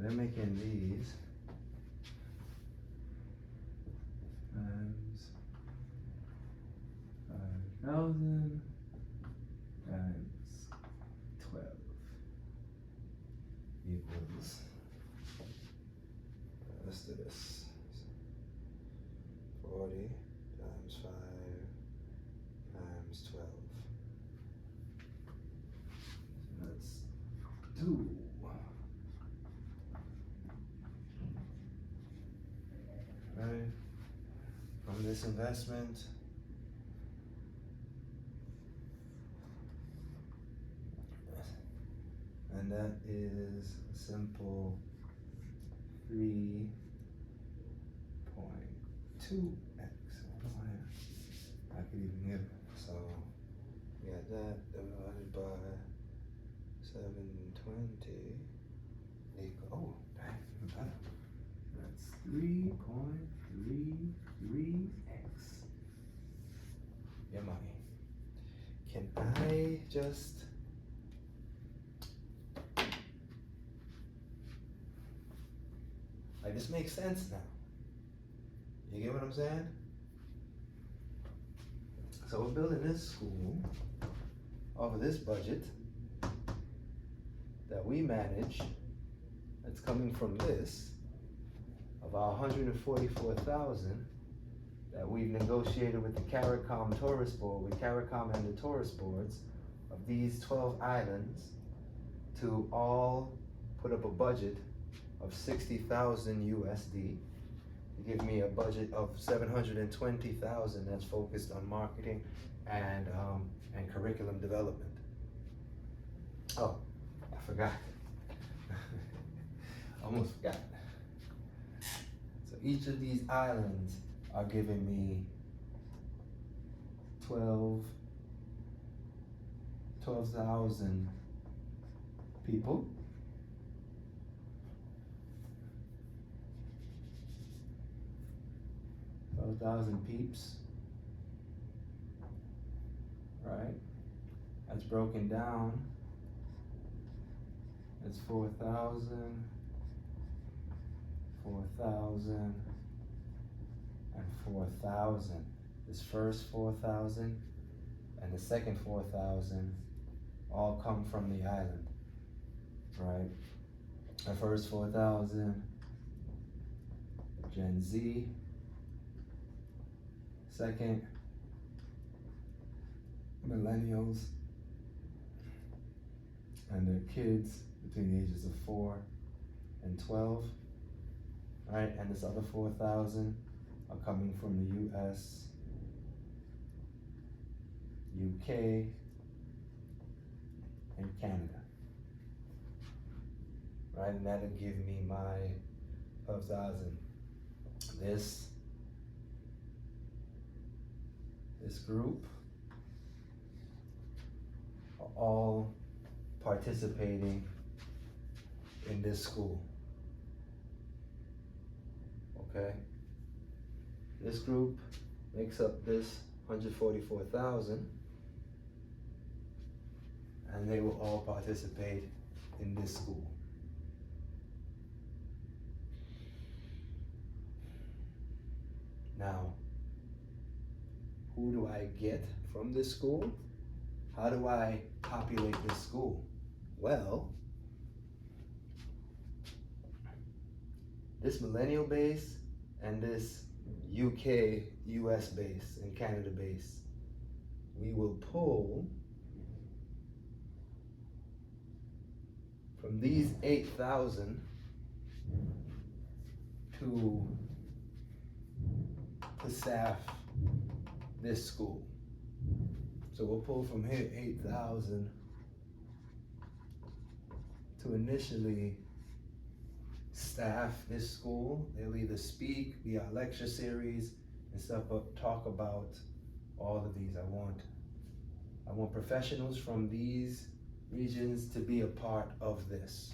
they're making these times 5,000 times 12 equals, let's do this, 40 times 5 times 12. So that's 2. Right? From this investment, and that is a simple 3.2x. I could even get it. So we got that divided by 720 equal, oh, dang, even better. That's 3.33x. Your money. Can I just like, this makes sense now? You get what I'm saying? So we're building this school off of this budget that we manage, that's coming from this, of our 144,000 that we've negotiated with the CARICOM tourist board, with CARICOM and the tourist boards of these 12 islands, to all put up a budget of 60,000 USD. To give me a budget of 720,000 that's focused on marketing and curriculum development. Oh, I forgot. Almost forgot. So each of these islands are giving me 12,000 people. 12,000 peeps, right? That's broken down. It's 4,000, 4,000, and 4,000. This first 4,000 and the second 4,000 all come from the island, right? The first 4,000, Gen Z. Second, millennials and their kids between the ages of 4 and 12, right? And this other 4,000 are coming from the US, UK, and Canada, right? And that'll give me my 12,000. This group are all participating in this school, okay? This group makes up this 144,000, and they will all participate in this school. Now, who do I get from this school? How do I populate this school? Well, this millennial base and this UK, US base and Canada base, we will pull from these 8,000 to staff this school. So we'll pull from here 8,000 to initially staff this school. They'll either speak via lecture series and stuff, but talk about all of these. I want professionals from these regions to be a part of this.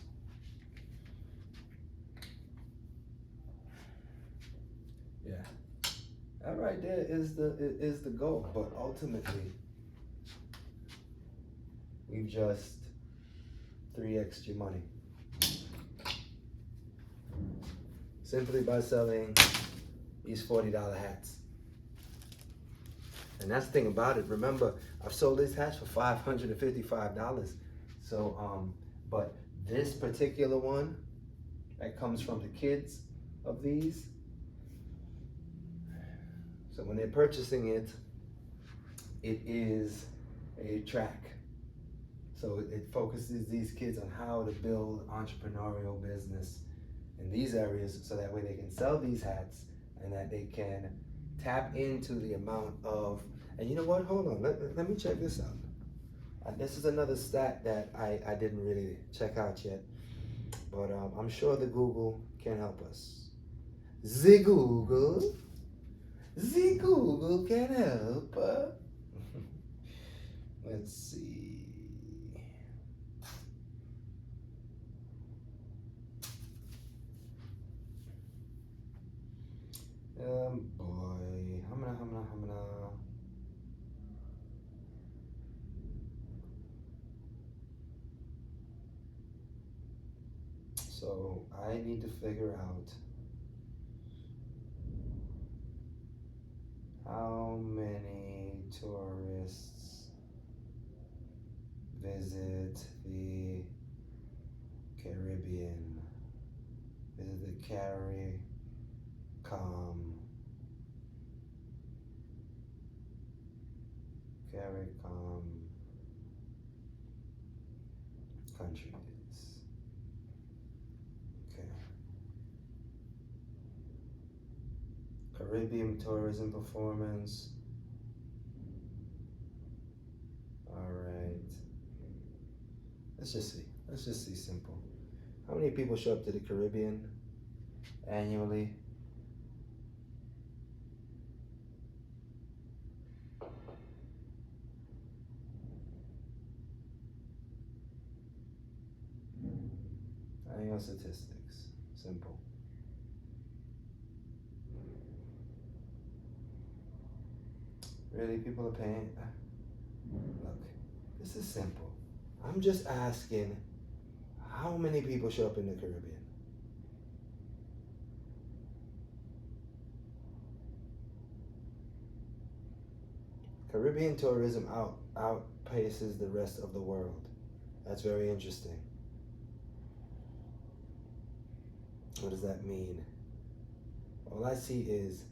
Yeah. That right there is the goal, but ultimately we've just 3x'd your money. simply by selling these $40 hats. And that's the thing about it. Remember, I've sold these hats for $555. So, but this particular one that comes from the kids of these, so when they're purchasing it, it is a track. So it focuses these kids on how to build entrepreneurial business in these areas so that way they can sell these hats and that they can tap into the amount of, and you know what, hold on, let me check this out. This is another stat that I didn't really check out yet, but I'm sure the Google can help us. The Google can help. Let's see. Boy, hamna. So I need to figure out how many tourists visit the Caribbean, visit the CARICOM countries. Okay. Caribbean tourism performance. All right. Let's just see simple. How many people show up to the Caribbean annually? Annual statistics. Simple. Really, people are paying? Look, this is simple. I'm just asking how many people show up in the Caribbean? Caribbean tourism outpaces the rest of the world. That's very interesting. What does that mean? All I see is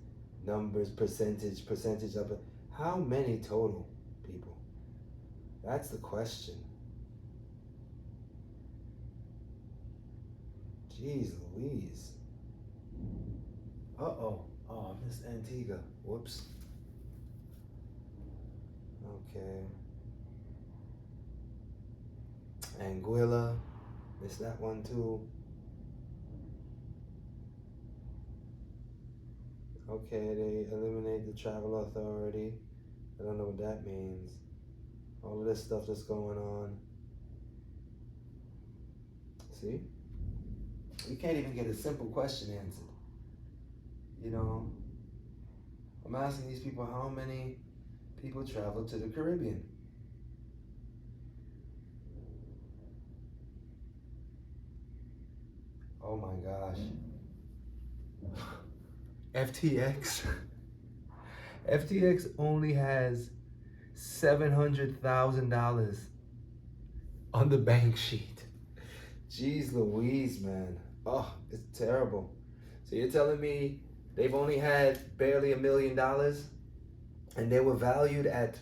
numbers, percentage of it. How many total people? That's the question. Jeez Louise. Oh, Miss Antigua. Whoops. Okay. Anguilla. Missed that one too. Okay, they eliminate the travel authority. I don't know what that means. All of this stuff that's going on. See? You can't even get a simple question answered. You know, I'm asking these people how many people travel to the Caribbean. Oh my gosh. FTX. FTX only has $700,000 on the bank sheet. Jeez Louise, man. Oh, it's terrible. So you're telling me they've only had barely $1 million and they were valued at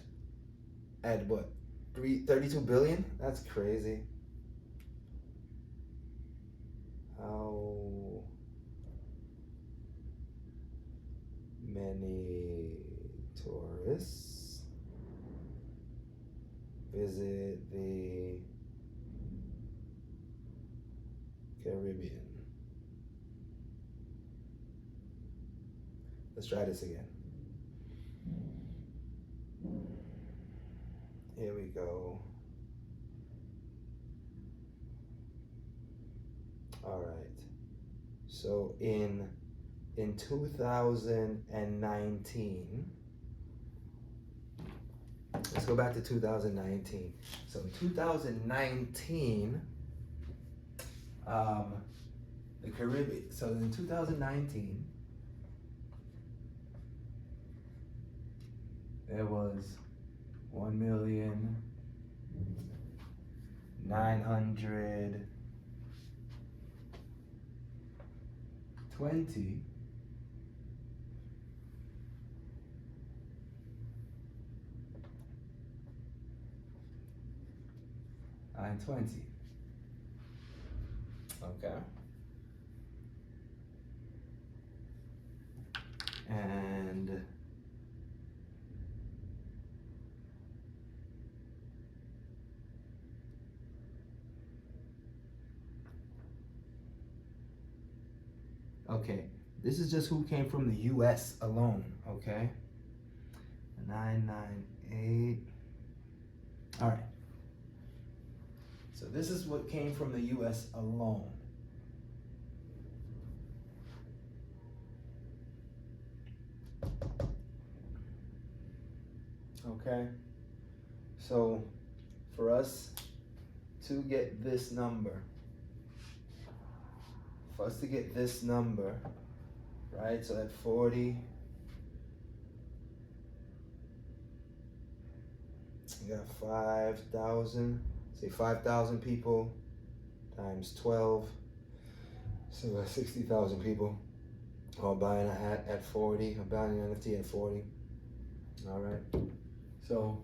what? 32 billion? That's crazy. How many tourists visit the Caribbean? Let's try this again. Here we go. All right. So in 2019, let's go back to 2019. So in 2019, the Caribbean. So in 2019, there was 1,920,920 Okay. And okay, this is just who came from the US alone, okay? 998. All right. So this is what came from the US alone. Okay? So for us to get this number, right? So at 40, you got 5,000, say 5,000 people times 12. So we got 60,000 people all buying a hat at 40, or buying an NFT at 40. All right. So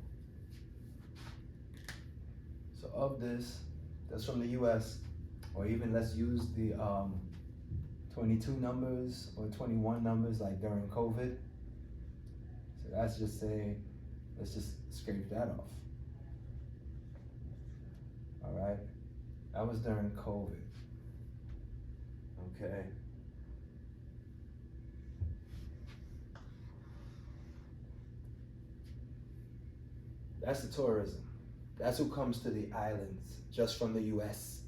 of this, that's from the US, or even let's use the 22 numbers or 21 numbers like during COVID. So let's just scrape that off. All right, that was during COVID. Okay. That's the tourism. That's who comes to the islands just from the US.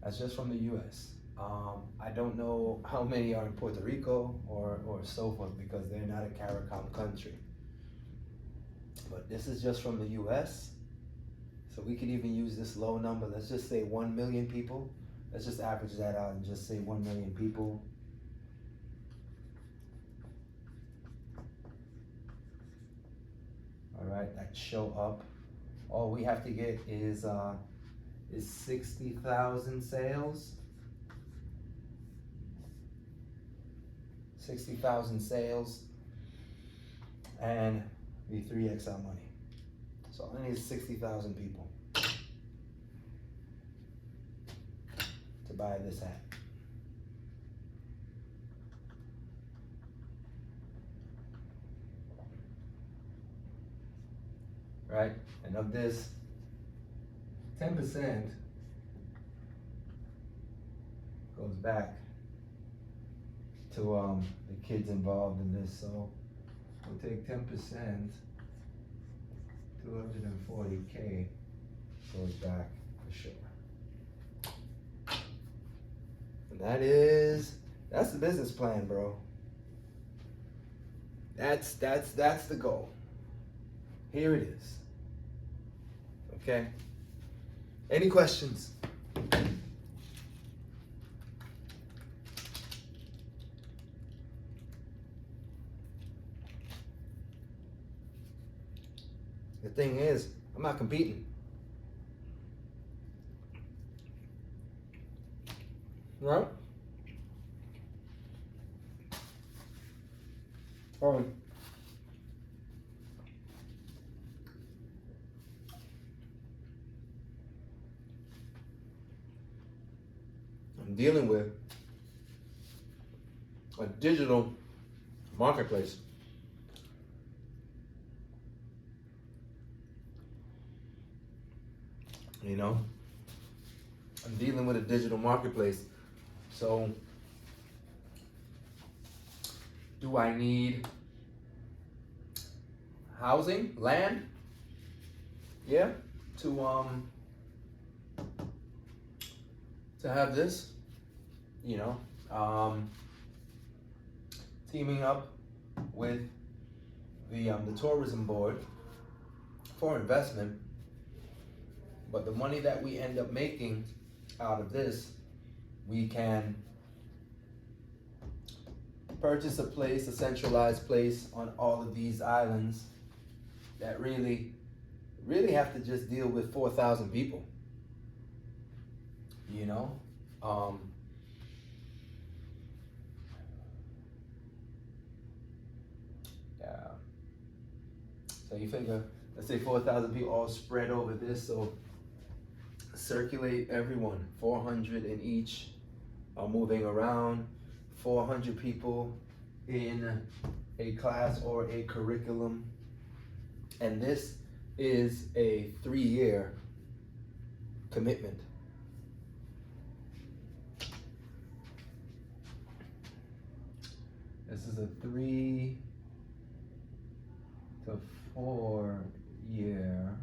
That's just from the US. I don't know how many are in Puerto Rico or so forth, because they're not a CARICOM country. But this is just from the US. So we could even use this low number. Let's just say 1 million people. Let's just average that out and just say 1 million people. All right, that show up. All we have to get is 60,000 sales. 60,000 sales, and we 3x our money. So all I need is 60,000 people to buy this hat. Right? And of this, 10% goes back to the kids involved in this. So we'll take 10%, 240K goes back for sure. And that's the business plan, bro. That's the goal. Here it is. Okay? Any questions? The thing is, I'm not competing. Right? I'm dealing with a digital marketplace. You know, I'm dealing with a digital marketplace. So do I need housing, land? Yeah, to have this, you know, teaming up with the tourism board for investment. But the money that we end up making out of this we can purchase a place, a centralized place on all of these islands that really have to just deal with 4,000 people, you know? Yeah. So you figure, let's say 4,000 people all spread over this, so circulate everyone, 400 in each are moving around, 400 people in a class or a curriculum. And this is a 3-year commitment. This is a 3 to 4 year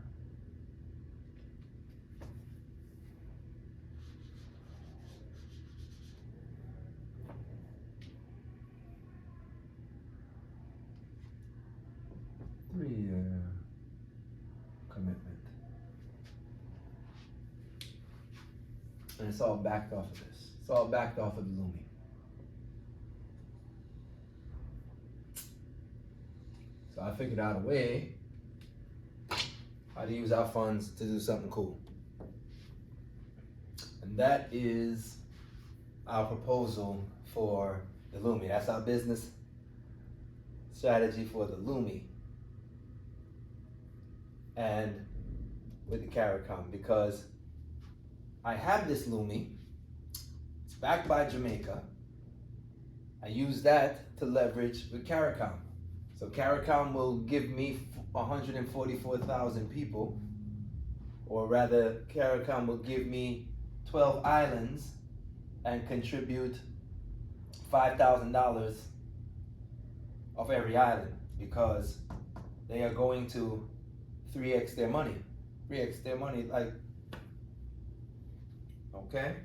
commitment. And it's all backed off of this. It's all backed off of the Lumi. So I figured out a way how to use our funds to do something cool. And that is our proposal for the Lumi. That's our business strategy for the Lumi. And with the CARICOM, because I have this Lumi, it's backed by Jamaica. I use that to leverage with CARICOM. So CARICOM will give me 144,000 people, or rather CARICOM will give me 12 islands and contribute $5,000 of every island, because they are going to 3x their money. 3x their money, like, okay?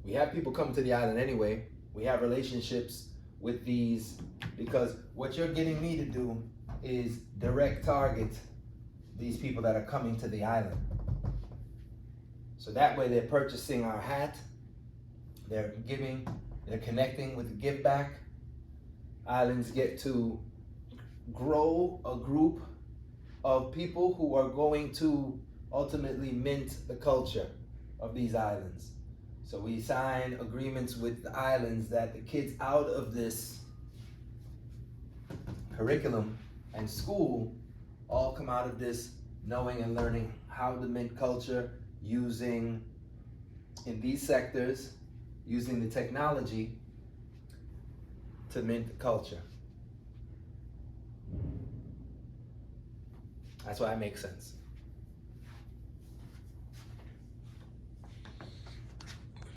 We have people come to the island anyway. We have relationships with these, because what you're getting me to do is direct target these people that are coming to the island. So that way they're purchasing our hat, they're giving, they're connecting with the give back. Islands get to grow a group of people who are going to ultimately mint the culture of these islands. So we sign agreements with the islands that the kids out of this curriculum and school all come out of this knowing and learning how to mint culture, using, in these sectors, using the technology to mint the culture. That's why it makes sense.